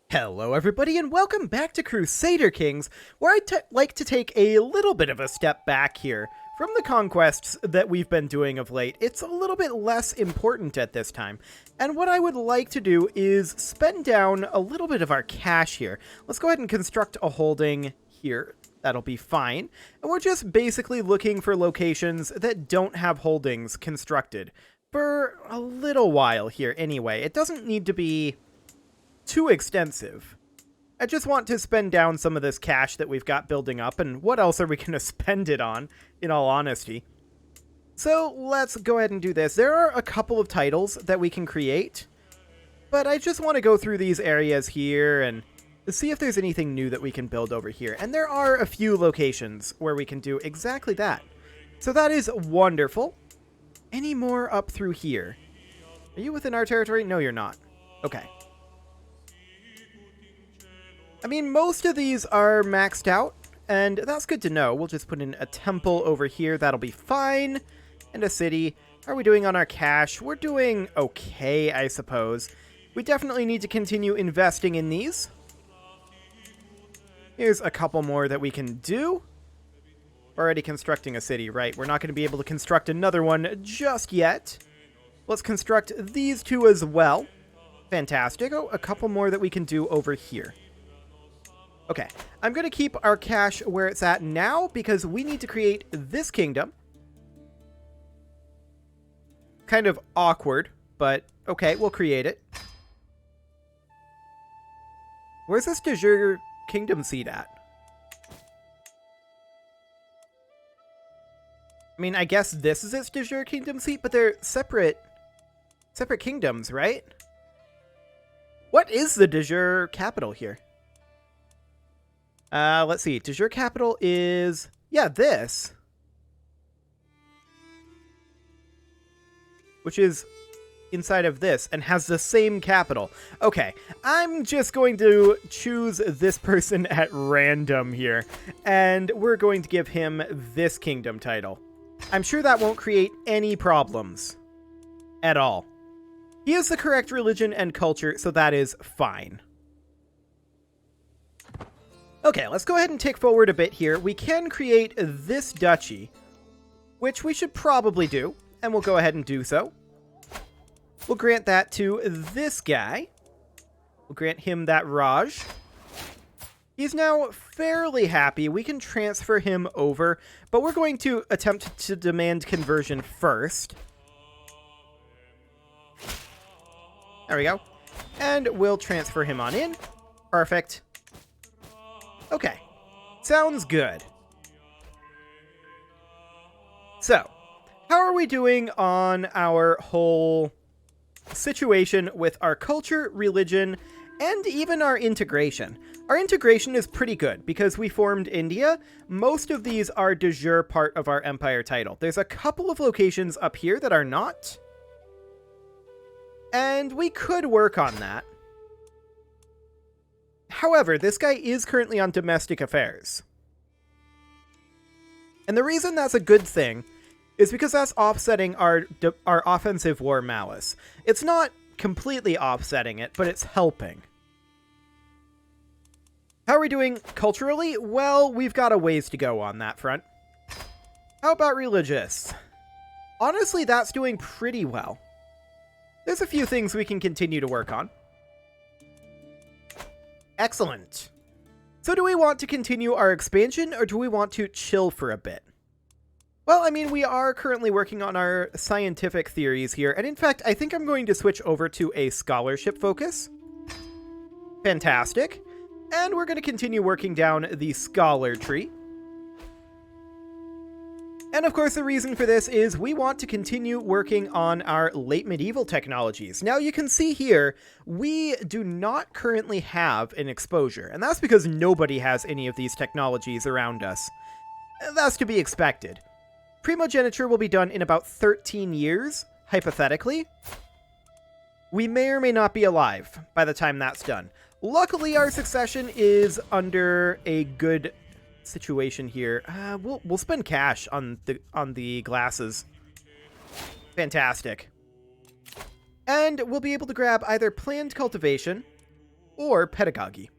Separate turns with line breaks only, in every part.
Hello everybody and welcome back to Crusader Kings, where I'd like to take a little bit of a step back here. From the conquests that we've been doing of late, it's a little bit less important at this time. And what I would like to do is spend down a little bit of our cash here. Let's go ahead and construct a holding here. That'll be fine. And we're just basically looking for locations that don't have holdings constructed for a little while here anyway. It doesn't need to be too extensive. I just want to spend down some of this cash that we've got building up, and what else are we going to spend it on, in all honesty? So let's go ahead and do this. There are a couple of titles that we can create, but I just want to go through these areas here and see if there's anything new that we can build over here. And there are a few locations where we can do exactly that. So that is wonderful. Any more up through here? Are you within our territory? No, you're not. Okay. I mean, most of these are maxed out, and that's good to know. We'll just put in a temple over here. That'll be fine. And a city. How are we doing on our cash? We're doing okay, I suppose. We definitely need to continue investing in these. Here's a couple more that we can do. We're already constructing a city, right? We're not going to be able to construct another one just yet. Let's construct these two as well. Fantastic. Oh, a couple more that we can do over here. Okay, I'm going to keep our cash where it's at now because we need to create this kingdom. Kind of awkward, but okay, we'll create it. Where's this de jure kingdom seat at? I mean, I guess this is its de jure kingdom seat, but they're separate kingdoms, right? What is the de jure capital here? Let's see. De jure capital is... yeah, this. Which is inside of this and has the same capital. Okay, I'm just going to choose this person at random here. And we're going to give him this kingdom title. I'm sure that won't create any problems. At all. He has the correct religion and culture, so that is fine. Okay, let's go ahead and tick forward a bit here. We can create this duchy, which we should probably do, and we'll go ahead and do so. We'll grant that to this guy. We'll grant him that Raj. He's now fairly happy. We can transfer him over, but we're going to attempt to demand conversion first. There we go. And we'll transfer him on in. Perfect. Okay, sounds good. So, how are we doing on our whole situation with our culture, religion, and even our integration? Our integration is pretty good because we formed India. Most of these are de jure part of our empire title. There's a couple of locations up here that are not. And we could work on that. However, this guy is currently on domestic affairs. And the reason that's a good thing is because that's offsetting our offensive war malice. It's not completely offsetting it, but it's helping. How are we doing culturally? Well, we've got a ways to go on that front. How about religious? Honestly, that's doing pretty well. There's a few things we can continue to work on. Excellent. So do we want to continue our expansion, or do we want to chill for a bit? Well, I mean, we are currently working on our scientific theories here, and in fact, I think I'm going to switch over to a scholarship focus. Fantastic. And we're going to continue working down the scholar tree. And of course, the reason for this is we want to continue working on our late medieval technologies. Now you can see here, we do not currently have an exposure, and that's because nobody has any of these technologies around us. That's to be expected. Primogeniture will be done in about 13 years, hypothetically. We may or may not be alive by the time that's done. Luckily, our succession is under a good situation here. We'll spend cash on the glasses. Fantastic. And we'll be able to grab either planned cultivation or pedagogy.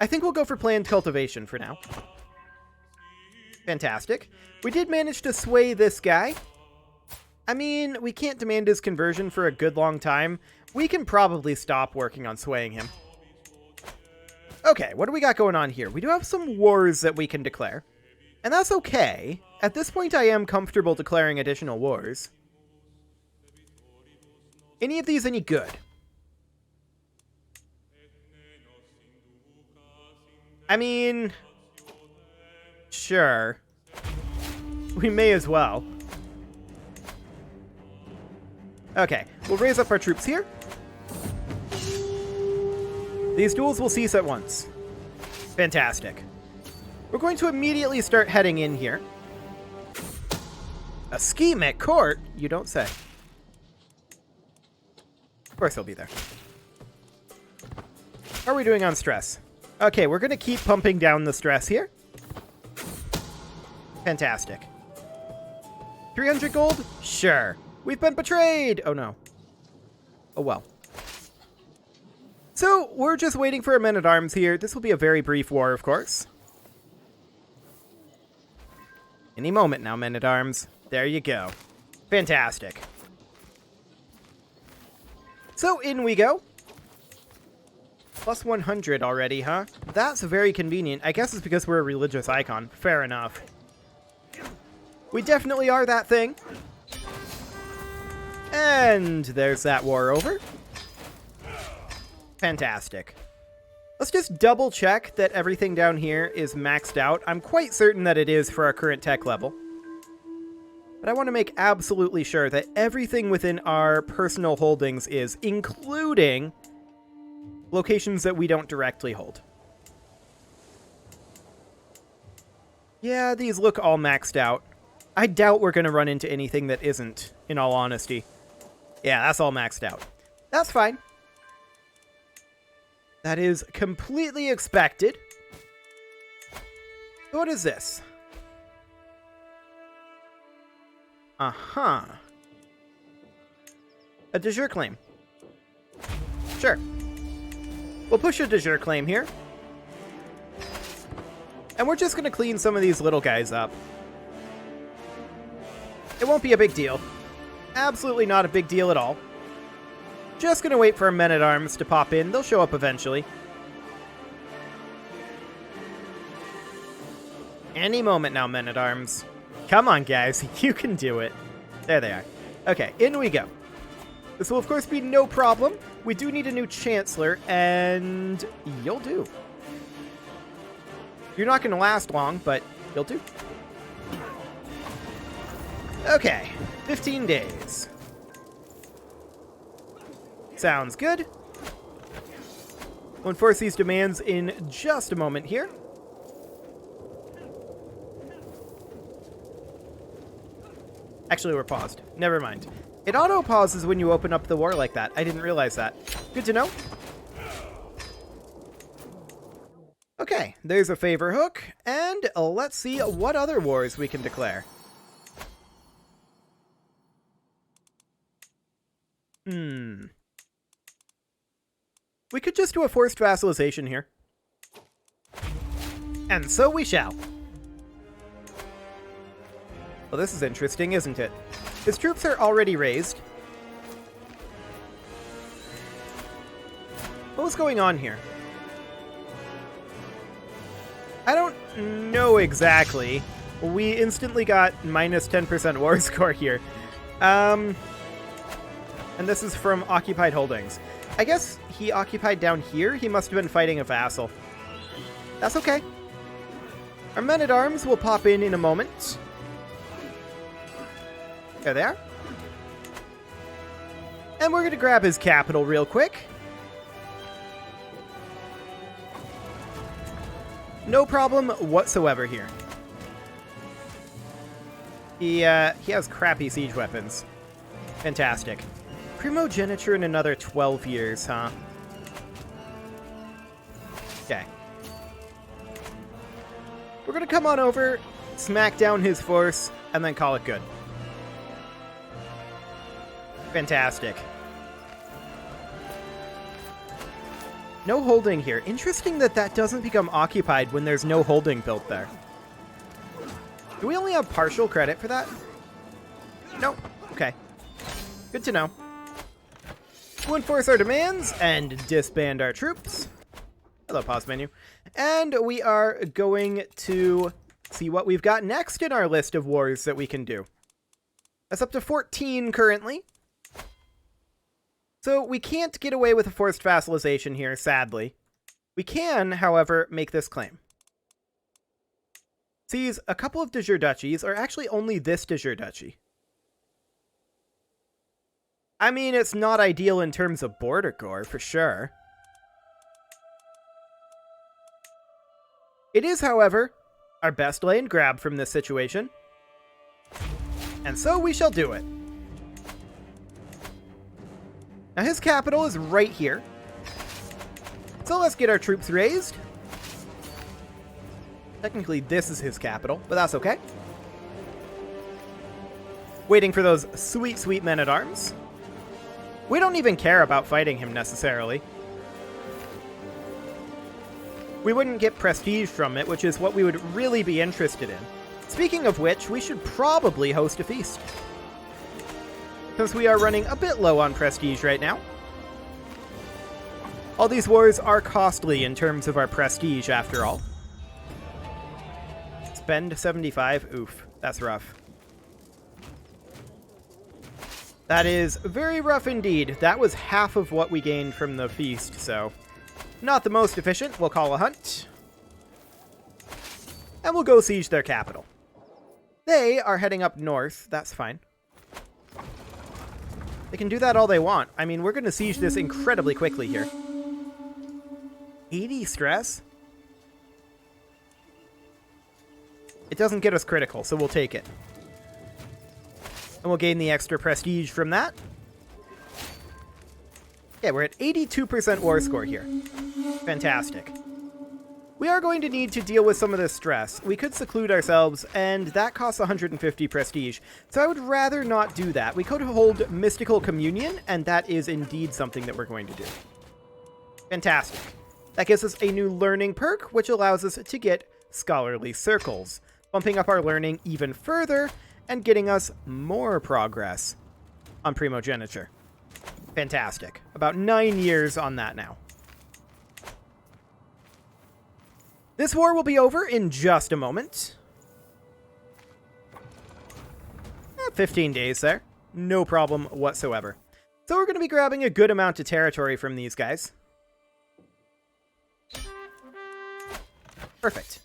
I think we'll go for planned cultivation for now. Fantastic. We did manage to sway this guy. I mean, we can't demand his conversion for a good long time. We can probably stop working on swaying him. Okay, what do we got going on here? We do have some wars that we can declare. And that's okay. At this point, I am comfortable declaring additional wars. Any of these any good? I mean, sure. We may as well. Okay, we'll raise up our troops here. These duels will cease at once. Fantastic. We're going to immediately start heading in here. A scheme at court? You don't say. Of course he'll be there. How are we doing on stress? Okay, we're going to keep pumping down the stress here. Fantastic. 300 gold? Sure. We've been betrayed! Oh no. Oh well. So, we're just waiting for a men-at-arms here. This will be a very brief war, of course. Any moment now, men-at-arms. There you go. Fantastic. So, in we go. Plus 100 already, huh? That's very convenient. I guess it's because we're a religious icon. Fair enough. We definitely are that thing. And there's that war over. Fantastic. Let's just double check that everything down here is maxed out. I'm quite certain that it is for our current tech level. But I want to make absolutely sure that everything within our personal holdings is, including locations that we don't directly hold. Yeah, these look all maxed out. I doubt we're going to run into anything that isn't, in all honesty. Yeah, that's all maxed out. That's fine. That is completely expected. What is this? Uh-huh. A de jure claim. Sure. We'll push a de jure claim here. And we're just going to clean some of these little guys up. It won't be a big deal. Absolutely not a big deal at all. Just gonna wait for our men-at-arms to pop in. They'll show up eventually. Any moment now, men-at-arms. Come on, guys. You can do it. There they are. Okay, in we go. This will, of course, be no problem. We do need a new Chancellor, and you'll do. You're not gonna last long, but you'll do. Okay, 15 days. Sounds good. We'll enforce these demands in just a moment here. Actually, we're paused. Never mind. It auto-pauses when you open up the war like that. I didn't realize that. Good to know. Okay, there's a favor hook, and let's see what other wars we can declare. We could just do a forced vassalization here. And so we shall. Well, this is interesting, isn't it? His troops are already raised. What was going on here? I don't know exactly. We instantly got minus 10% war score here. And this is from occupied holdings. I guess he occupied down here. He must have been fighting a vassal. That's okay. Our men-at-arms will pop in a moment. There they are. And we're going to grab his capital real quick. No problem whatsoever here. He has crappy siege weapons. Fantastic. Primogeniture in another 12 years, huh? Okay. We're gonna come on over, smack down his force, and then call it good. Fantastic. No holding here. Interesting that that doesn't become occupied when there's no holding built there. Do we only have partial credit for that? Nope. Okay. Good to know. We'll enforce our demands and disband our troops. Hello, pause menu. And we are going to see what we've got next in our list of wars that we can do. That's up to 14 currently. So we can't get away with a forced vassalization here, sadly. We can, however, make this claim. Seize a couple of de jure duchies, or actually only this de jure duchy. I mean, it's not ideal in terms of border gore, for sure. It is, however, our best lay and grab from this situation. And so we shall do it. Now his capital is right here. So let's get our troops raised. Technically this is his capital, but that's okay. Waiting for those sweet, sweet men-at-arms. We don't even care about fighting him necessarily. We wouldn't get prestige from it, which is what we would really be interested in. Speaking of which, we should probably host a feast, since we are running a bit low on prestige right now. All these wars are costly in terms of our prestige, after all. Spend 75? Oof, that's rough. That is very rough indeed. That was half of what we gained from the feast, so not the most efficient. We'll call a hunt. And we'll go siege their capital. They are heading up north. That's fine. They can do that all they want. I mean, we're going to siege this incredibly quickly here. 80 stress? It doesn't get us critical, so we'll take it. And we'll gain the extra prestige from that. Yeah, we're at 82% war score here. Fantastic. We are going to need to deal with some of this stress. We could seclude ourselves, and that costs 150 prestige. So I would rather not do that. We could hold Mystical Communion, and that is indeed something that we're going to do. Fantastic. That gives us a new learning perk, which allows us to get Scholarly Circles, bumping up our learning even further, and getting us more progress on primogeniture. Fantastic. About 9 years on that now. This war will be over in just a moment. 15 days there. No problem whatsoever. So we're going to be grabbing a good amount of territory from these guys. Perfect.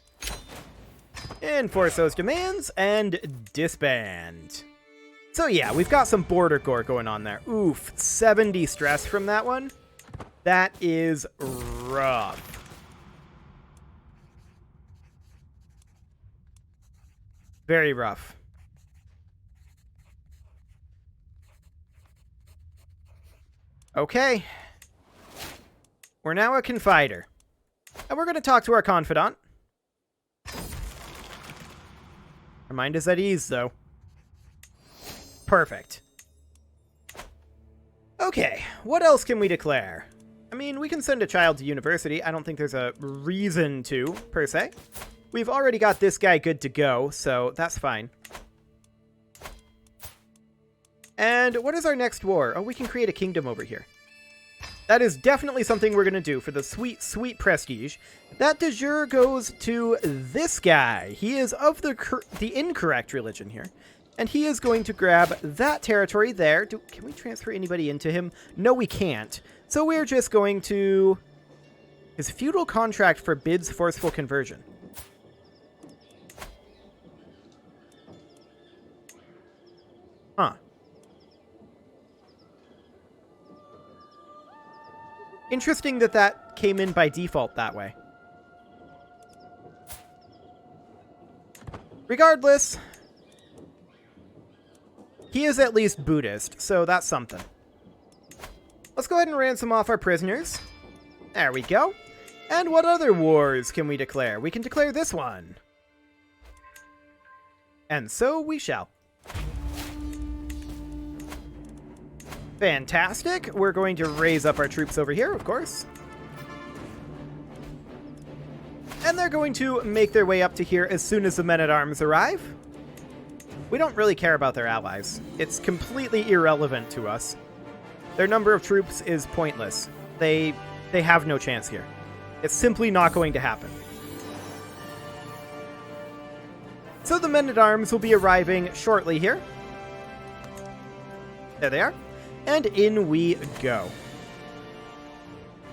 Enforce those demands and disband. So yeah, we've got some border gore going on there. Oof, 70 stress from that one. That is rough. Very rough. Okay. We're now a confider. And we're going to talk to our confidant. Our mind is at ease, though. Perfect. Okay, what else can we declare? I mean, we can send a child to university. I don't think there's a reason to, per se. We've already got this guy good to go, so that's fine. And what is our next war? Oh, we can create a kingdom over here. That is definitely something we're going to do for the sweet, sweet prestige. That de jure goes to this guy. He is of the incorrect religion here. And he is going to grab that territory there. Can we transfer anybody into him? No, we can't. So we're just going to... His feudal contract forbids forceful conversion. Huh. Interesting that that came in by default that way. Regardless, he is at least Buddhist, so that's something. Let's go ahead and ransom off our prisoners. There we go. And what other wars can we declare? We can declare this one. And so we shall. Fantastic. We're going to raise up our troops over here, of course. And they're going to make their way up to here as soon as the men-at-arms arrive. We don't really care about their allies. It's completely irrelevant to us. Their number of troops is pointless. They have no chance here. It's simply not going to happen. So the men-at-arms will be arriving shortly here. There they are. And in we go.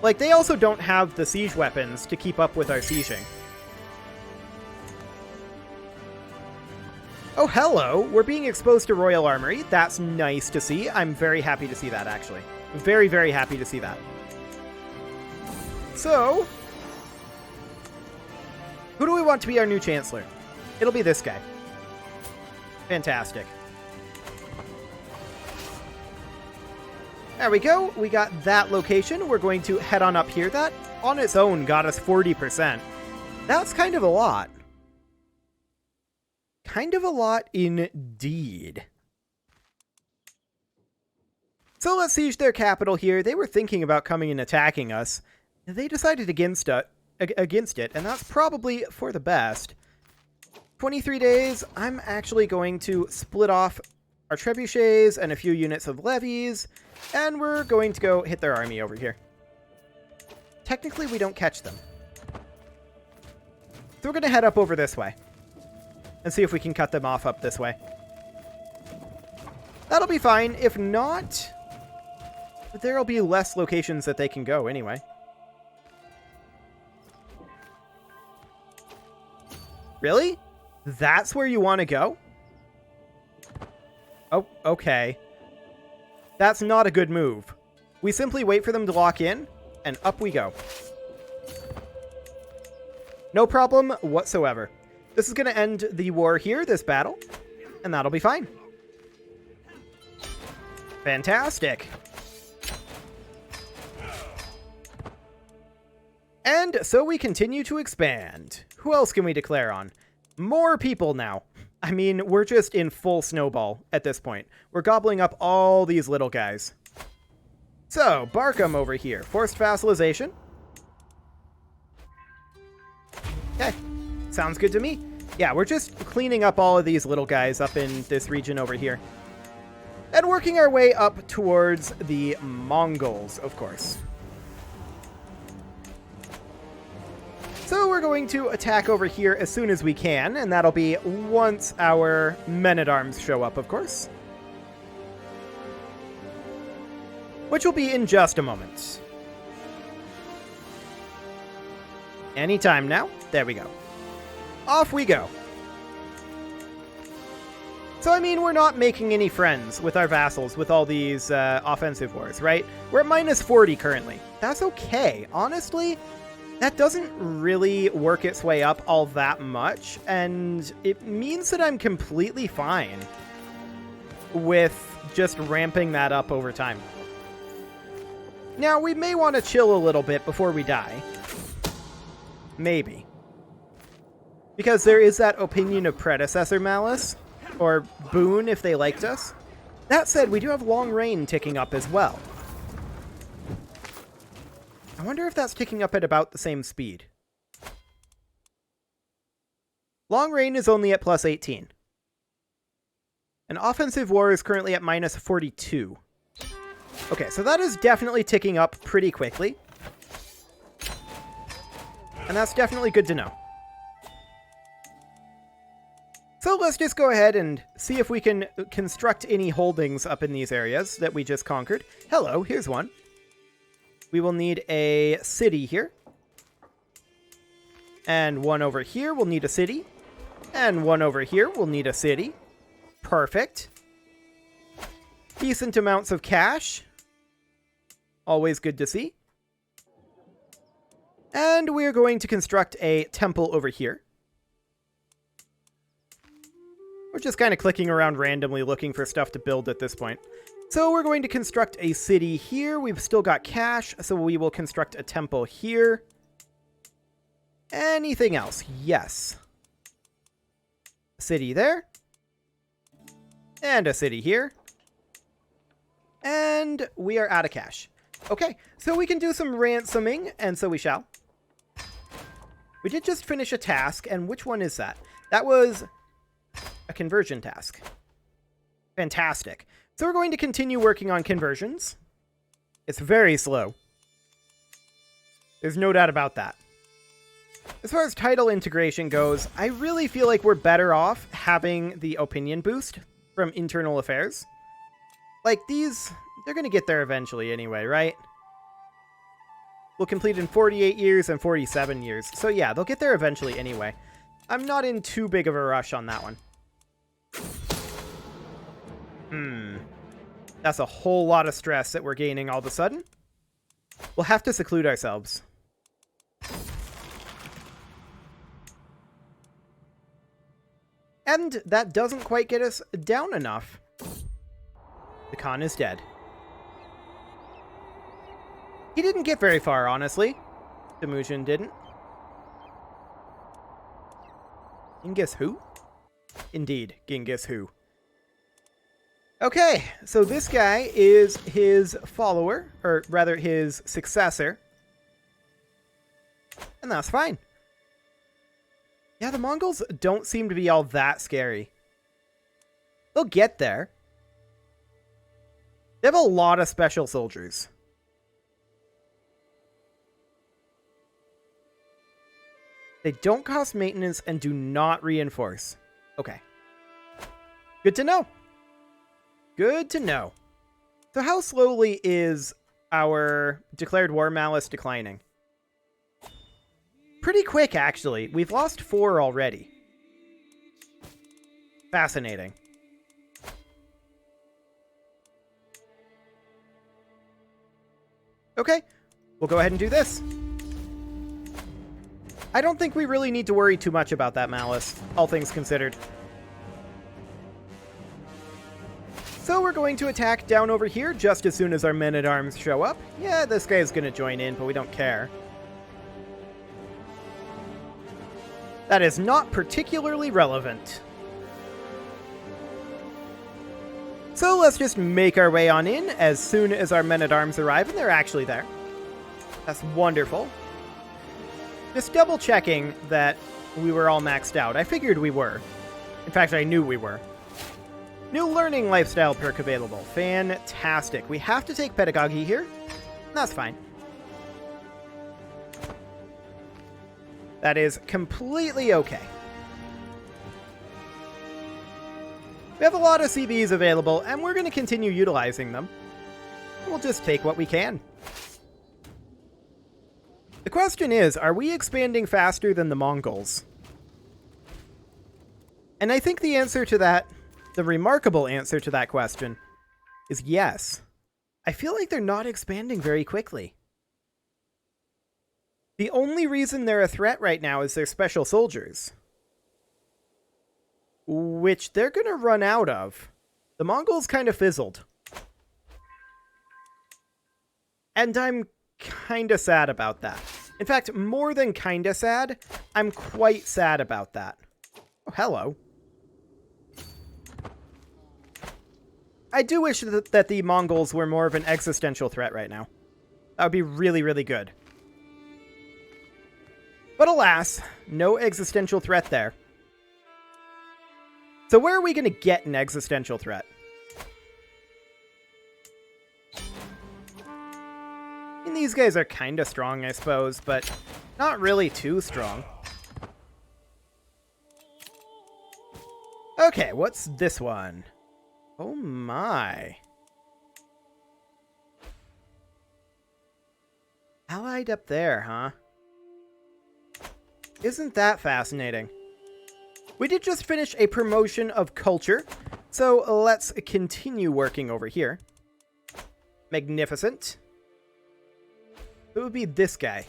Like, they also don't have the siege weapons to keep up with our sieging. Oh, hello! We're being exposed to Royal Armory. That's nice to see. I'm very happy to see that, actually. Very, very happy to see that. So, who do we want to be our new Chancellor? It'll be this guy. Fantastic. There we go. We got that location. We're going to head on up here. That, on its own, got us 40%. That's kind of a lot. Kind of a lot indeed. So let's siege their capital here. They were thinking about coming and attacking us. They decided against it, and that's probably for the best. 23 days, I'm actually going to split off our trebuchets and a few units of levies, and we're going to go hit their army over here. Technically, we don't catch them. So we're going to head up over this way and see if we can cut them off up this way. That'll be fine. If not, there'll be less locations that they can go anyway. Really? That's where you want to go? Oh, okay. That's not a good move. We simply wait for them to lock in, and up we go. No problem whatsoever. This is going to end the war here, this battle, and that'll be fine. Fantastic. And so we continue to expand. Who else can we declare on? More people now. I mean, we're just in full snowball at this point. We're gobbling up all these little guys. So, Barkham over here. Forced vassalization. Okay. Sounds good to me. Yeah, we're just cleaning up all of these little guys up in this region over here. And working our way up towards the Mongols, of course. So we're going to attack over here as soon as we can, and that'll be once our men-at-arms show up, of course. Which will be in just a moment. Anytime now. There we go. Off we go. So, I mean, we're not making any friends with our vassals with all these offensive wars, right? We're at minus 40 currently. That's okay. Honestly, that doesn't really work its way up all that much, and it means that I'm completely fine with just ramping that up over time. Now, we may want to chill a little bit before we die. Maybe. Because there is that opinion of predecessor malice, or boon if they liked us. That said, we do have long reign ticking up as well. I wonder if that's ticking up at about the same speed. Long reign is only at plus 18. And offensive war is currently at minus 42. Okay, so that is definitely ticking up pretty quickly. And that's definitely good to know. So let's just go ahead and see if we can construct any holdings up in these areas that we just conquered. Hello, here's one. We will need a city here. And one over here will need a city. And one over here will need a city. Perfect. Decent amounts of cash. Always good to see. And we are going to construct a temple over here. We're just kind of clicking around randomly looking for stuff to build at this point. So we're going to construct a city here. We've still got cash, so we will construct a temple here. Anything else? Yes. A city there. And a city here. And we are out of cash. Okay, so we can do some ransoming, and so we shall. We did just finish a task, and which one is that? That was a conversion task. Fantastic. So we're going to continue working on conversions. It's very slow. There's no doubt about that. As far as title integration goes, I really feel like we're better off having the opinion boost from internal affairs. Like these, they're going to get there eventually anyway, right? We'll complete in 48 years and 47 years. So yeah, they'll get there eventually anyway. I'm not in too big of a rush on that one. That's a whole lot of stress that we're gaining all of a sudden. We'll have to seclude ourselves. And that doesn't quite get us down enough. The Khan is dead. He didn't get very far, honestly. Temujin didn't. Genghis who? Indeed, Genghis who. Okay, so this guy is his follower, or rather his successor. And that's fine. Yeah, the Mongols don't seem to be all that scary. They'll get there. They have a lot of special soldiers. They don't cost maintenance and do not reinforce. Okay. Good to know. Good to know. So how slowly is our declared war malice declining? Pretty quick, actually. We've lost 4 already. Fascinating. Okay, we'll go ahead and do this. I don't think we really need to worry too much about that malice, all things considered. So we're going to attack down over here just as soon as our men-at-arms show up. Yeah, this guy's going to join in, but we don't care. That is not particularly relevant. So let's just make our way on in as soon as our men-at-arms arrive, and they're actually there. That's wonderful. Just double-checking that we were all maxed out. I figured we were. In fact, I knew we were. New learning lifestyle perk available. Fantastic. We have to take pedagogy here. That's fine. That is completely okay. We have a lot of CBs available, and we're going to continue utilizing them. We'll just take what we can. The question is, are we expanding faster than the Mongols? And I think the answer to that, the remarkable answer to that question, is yes. I feel like they're not expanding very quickly. The only reason they're a threat right now is their special soldiers, which they're going to run out of. The Mongols kind of fizzled. And I'm kind of sad about that. In fact, more than kind of sad, I'm quite sad about that. Oh, hello. I do wish that the Mongols were more of an existential threat right now. That would be really, really good. But alas, no existential threat there. So where are we going to get an existential threat? I mean, these guys are kind of strong, I suppose, but not really too strong. Okay, what's this one? Oh my. Allied up there, huh? Isn't that fascinating? We did just finish a promotion of culture, so let's continue working over here. Magnificent. It would be this guy.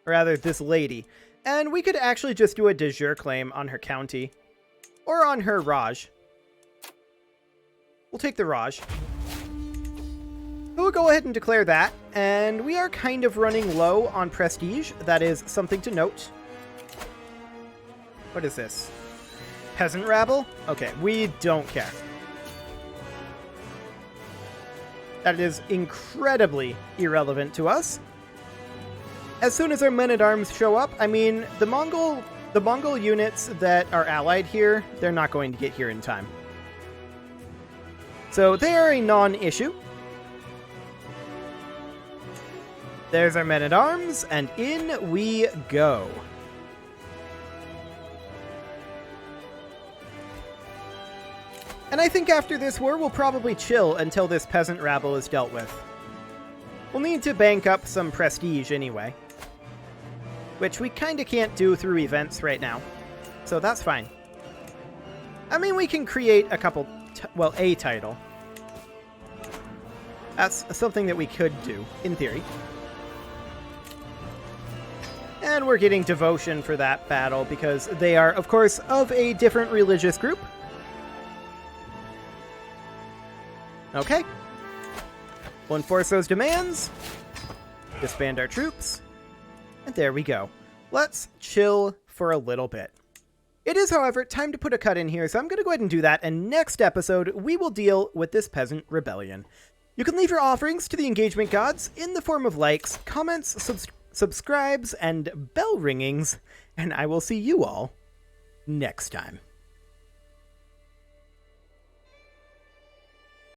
Or rather, this lady. And we could actually just do a de jure claim on her county. Or on her Raj. We'll take the Raj. We'll go ahead and declare that. And we are kind of running low on prestige. That is something to note. What is this? Peasant rabble? Okay, we don't care. That is incredibly irrelevant to us. as soon as our men-at-arms show up, I mean, the Mongol units that are allied here, they're not going to get here in time. So they are a non-issue. There's our men-at-arms, and in we go. And I think after this war, we'll probably chill until this peasant rabble is dealt with. We'll need to bank up some prestige anyway, which we kinda can't do through events right now. So that's fine. I mean, we can create a couple, a title. That's something that we could do, in theory. And we're getting devotion for that battle because they are, of course, of a different religious group. Okay. We'll enforce those demands. Disband our troops. And there we go. Let's chill for a little bit. It is, however, time to put a cut in here, so I'm going to go ahead and do that, and next episode, we will deal with this peasant rebellion. You can leave your offerings to the engagement gods in the form of likes, comments, subscribes, and bell ringings, and I will see you all next time.